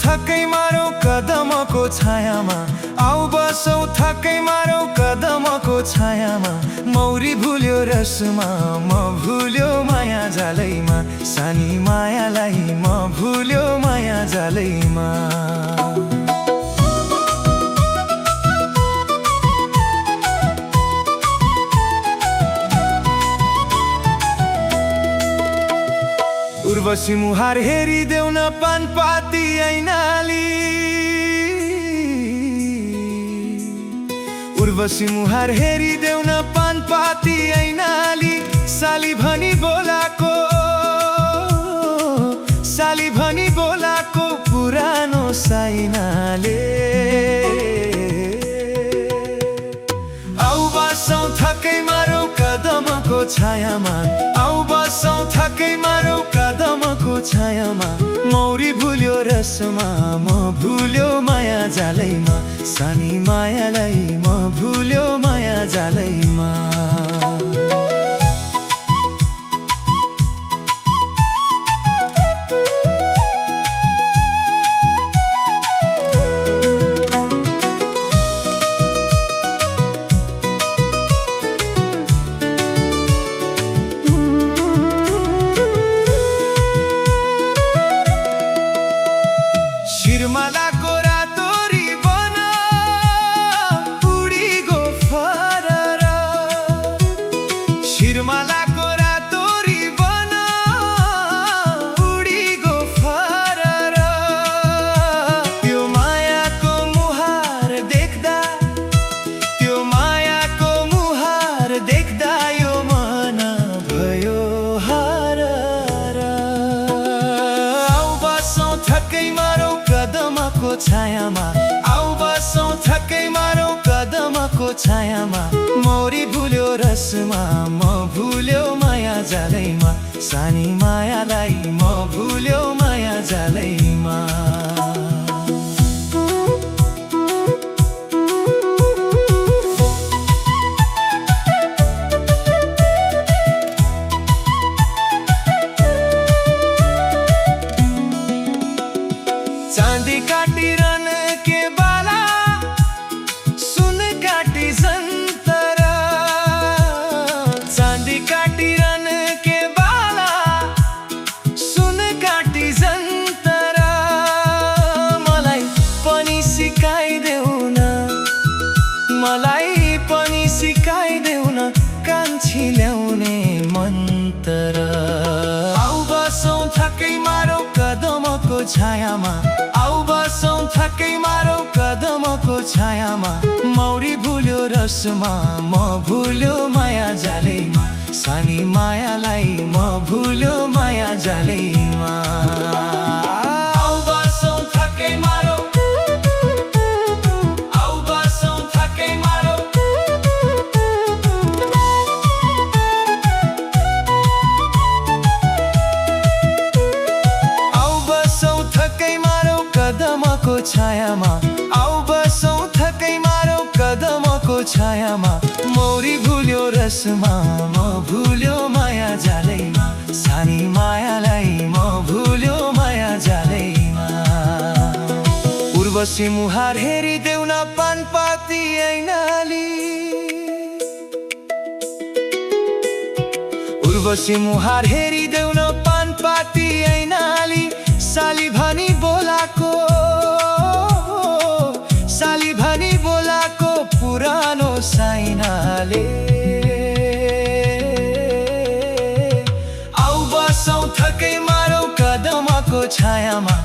थकै मारौँ कदमको छायामा, आऊ बसौँ थकै मारौँ कदमको छायामा। मौरी भुल्यो रसमा, म भुल्यो माया जालैमा, सानी मायालाई म भुल्यो माया जालैमा। उर्वशी मुहार हेरिदेऊ न पानपाती ऐनाली, उर्वशी मुहार हेरिदेऊ न पानपाती ऐनाली। साली भनी बोलाको, साली भनी बोलाको पुरानो साइनाले। आऊ बसौँ थकै मारौँ कदमको छायामा, आऊ बसौँ थकै मारौँ कदमको छायामा। मौरी भुल्यो रसमा, म भुल्यो माया जालैमा, सानी मायालाई म भुल्यो माया जालैमा। शिरमालाको रातो रिबन उडी गो फरर, शिरमालाको रातो रिबन उडी गो फरर। त्यो मायाको मुहार देख्दा, त्यो मायाको मुहार देख्दा यो मन भयो हरर। आऊ बसौँ थकै मारौँ कदमको छायामा, आऊ बसौँ थकै मारौँ कदमको छायामा। मौरी भुल्यो रसमा, म भुल्यो माया जालैमा, सानी मायालाई म भुल्यो माया जालैमा। चाँदी काटी रन के बाला, सुन काटी जन्तरा। चाँदी काटी रन के बाला, सुन काटी जन्तरा। मलाई पनि सिकाइदेऊ न, मलाई पनि सिकाइदेऊ न कान्छी ल्याउने मन्त्र। आऊ बसौँ थकै मारौँ कदमको छायामा, आऊ बसौँ थकै मारौँ कदमको छायामा। मौरी भुल्यो रसमा, म भुल्यो माया जालैमा, सानी मायालाई म भुल्यो माया जालैमा। आऊ बसौँ थकै मारौँ, आऊ बसौँ थकै मारौँ। आऊ बसौँ थकै मारौँ कदमको छायामा, आऊ बसौँ थकै मारौँ कदमको छायामा। मौरी भुल्यो रसमा, म भुल्यो माया जालैमा, सानी मायालाई म भुल्यो माया जालैमा। उर्वशी मुहार हेरिदेऊ न पानपाती ऐनाली, उर्वशी मुहार हेरिदेऊ न पानपाती ऐनाली। साली भनी बोलाको, साली भनी बोलाको पुरानो साइनाले। आऊ बसौँ थकै मारौँ कदमको छायामा,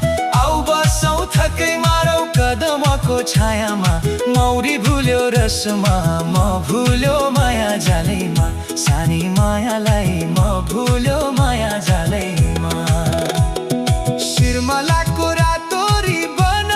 आऊ बसौँ थकै मारौँ कदमको छायामा। मौरी भुल्यो रसमा, म भुल्यो माया जालैमा, सानी मायालाई म भुल्यो माया जालैमा। शिरमालाको रातो रिबन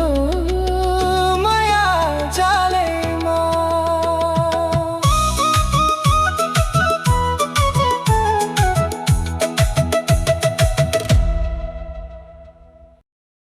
ભૂલ્યો